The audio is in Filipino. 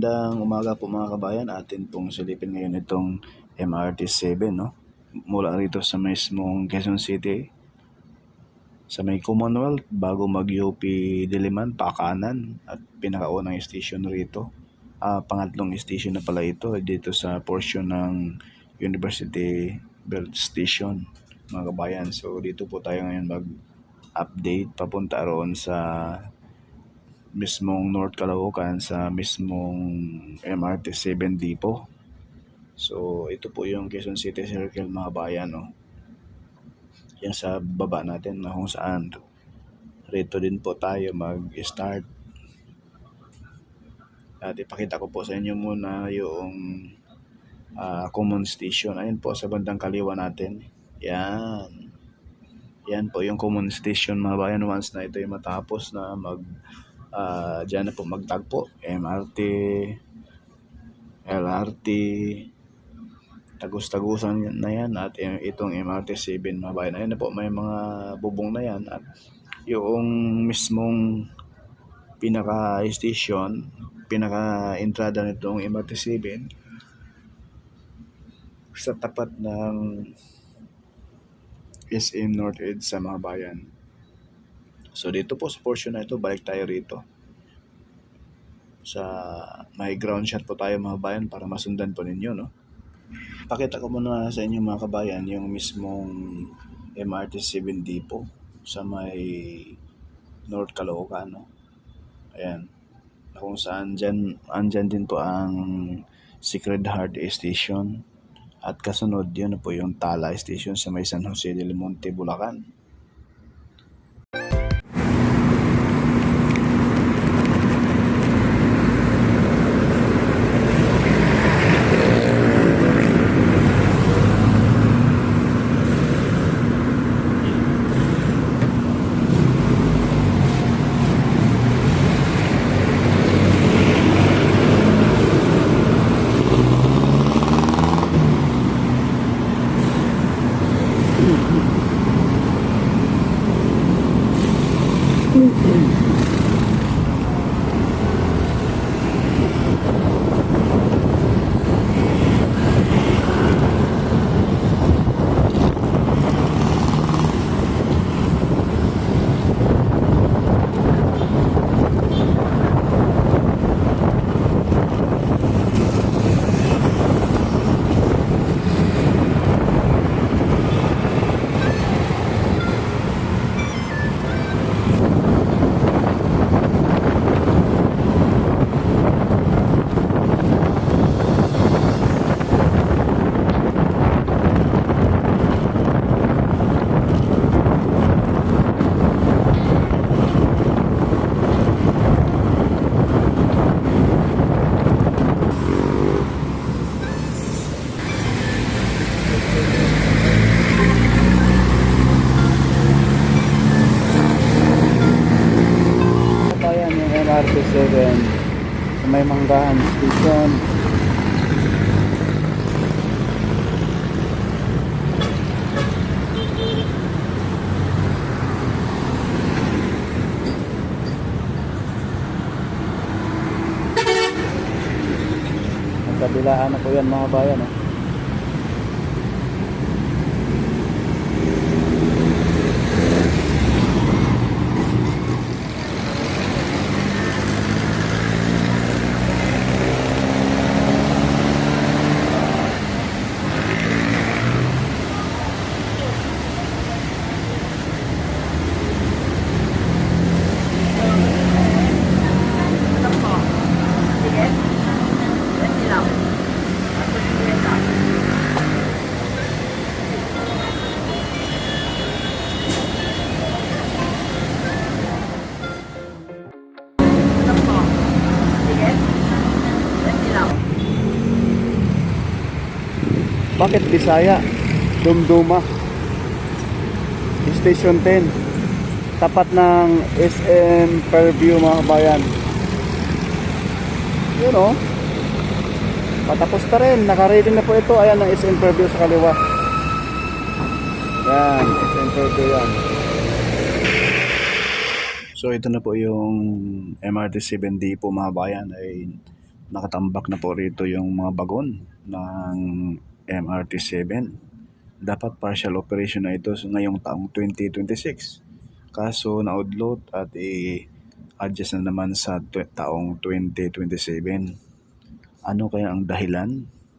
Magandang umaga po mga kabayan, atin pong silipin ngayon itong MRT-7, no? Mula rito sa mismong Quezon City, sa may Commonwealth, bago mag-UP Diliman, pakanan, at pinakaunang station rito. Pangatlong station na pala ito, dito sa portion ng University Belt Station, mga kabayan. So dito po tayo ngayon mag-update papunta roon sa mismong North Caloocan, sa mismong MRT-7 depot. So ito po yung Quezon City Circle, mga bayan, no? Yan sa baba natin na kung saan rito din po tayo mag-start. At ipakita ko po sa inyo muna yung common station. Ayun po sa bandang kaliwa natin. Yan po yung common station, mga bayan. Once na ito yung matapos na dyan na po magtagpo MRT, LRT, tagus-tagusan na yan, at itong MRT-7, mga bayan. Ayun na po, may mga bubong na yan, at yung mismong pinaka-station, pinaka-entrada nitong MRT-7 sa tapat ng SM North Edge sa mga bayan. So dito po sa portion na ito, balik tayo rito. Sa may ground shot po tayo, mga bayan, para masundan po ninyo, no? Pakita ko muna sa inyo, mga kabayan, yung mismong MRT-7 depot sa may North Caloocan, no? Ayan. Kung saan andyan din po ang Sacred Heart Station. At kasunod yun po yung Tala Station sa may San Jose del Monte, Bulacan. MRT-7 sa may Manggahan Station. Ang kabilaan na po yan, mga bayan, eh. Bakit Bisaya? Dumduma Station 10, tapat ng SM Fairview, mga bayan. Yun, oh. Patapos na rin, naka-ready na po ito. Ayan ang SM Fairview sa kaliwa. Yan, SM Fairview yan. So ito na po yung MRT-7 depot, mga bayan. Ay nakatambak na po rito yung mga bagon ng MRT-7. Dapat partial operation na ito ngayong taong 2026. Kaso naudlot at i-adjust na naman sa taong 2027. Ano kaya ang dahilan?